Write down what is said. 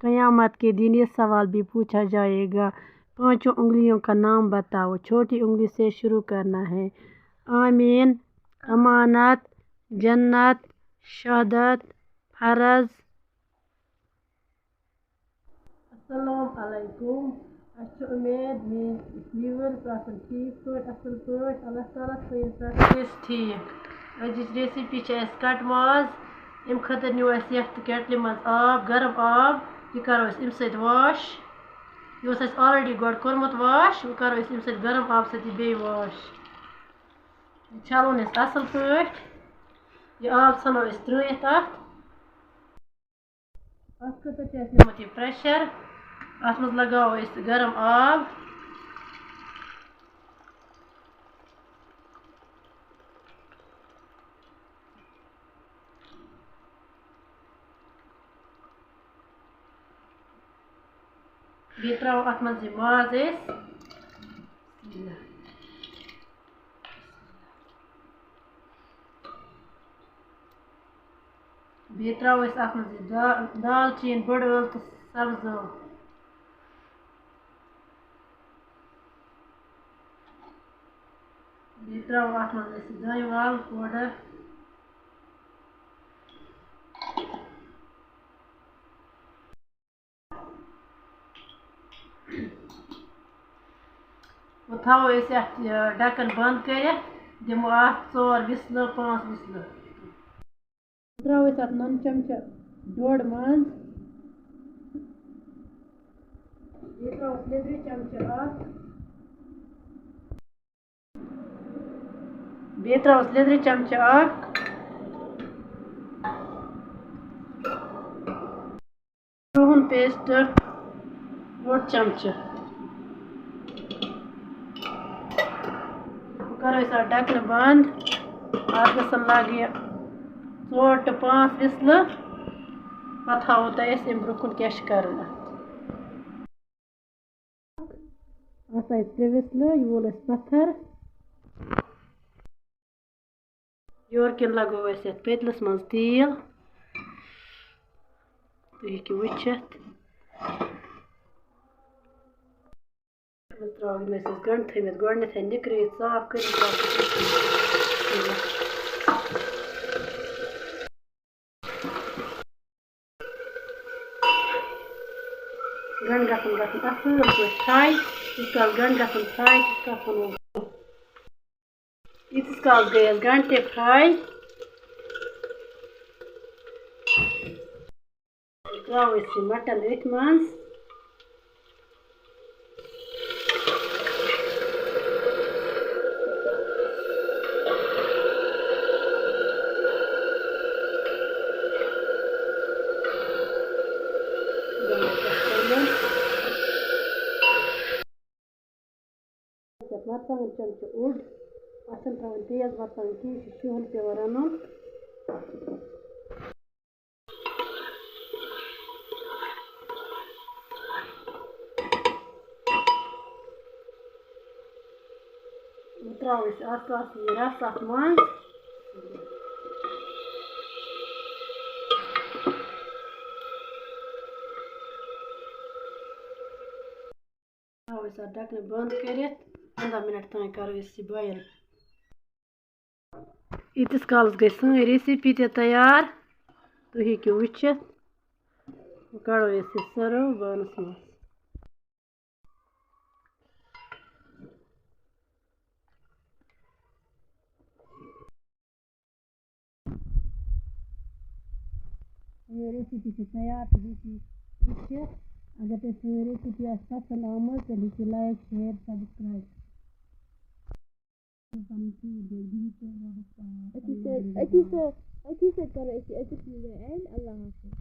कयामत के दिन ये सवाल भी पूछा जाएगा। 5 उंगलियों का नाम बताओ। छोटी उंगली से शुरू करना है। आमीन, अमानत, जन्नत, शहादत, फर्ज। अस्सलाम अलैकुम। उम्मीद व्यूअर्स आसन ठीक पॉइंट असल पॉइंट अल्लाह ताला थी ठीक। अजिच रेसिपी कट माज। अम खतर न्यू केटलि मज आब, गरम आब। यह करो अम सत वाश। यह ऑलरेडी गोड कोरमुत वाश। वह करो अम सत गरम आब सत बे वाश। छलोन असल पॉइंट। यह आब सनो त्रित अत खतर निमुत यह प्रेशर। अत मज लगाओ गरम आब। बे त्रो अत मज माज बे त्रो अत मज दालचीन बड़ ٲl तो सब्ज ٲl। बे त्रो अत मज दनि वल पाउडर। वो थो ढक्कन बंद कर। दिमो अत 4 विसल 5 विसल। त्रो अत नून चमचा डोड़ मज। ये त्रो लिदर चमचा अत। बे त्रो लिदर चमचा अख। रूहन पेस्ट 1 चमचा। करो ढक्कन बंद। अत गसन लगे 4 to 5 विसल। पे हावो तुम अम ब्रोकुन क्या कर। अत आयि 3 विसल। यह वोल पत्थर। योर किन लगो पतलस मज तेल। तुम हेकि वुचित। त्रो गंड थमित गोडनेथ निकर साफ कर। गंड गसन असल पे फ्राई। इस काल गंड गसन फ्राई इस काल गए गंड ते फ्राई। त्रो मटन अथ मज। मरचान चमचा उड़। अत त्र तेज मरचान की शहल पे रन। त्रो रस अत मज। ढक्कन बंद कर 15 मिनट तक करो बॉयल। इतिस कालस गई सन रेसिपी तैयार। तुम हेकि वुचित। कड़ो सर्व बानस मज। ये रेसिपी तैयार वुचित। अगर तुम रेसिपी पसंद आमुत तो लाइक शेयर सब्सक्राइब। अति करो अल्लाह हाफिज़।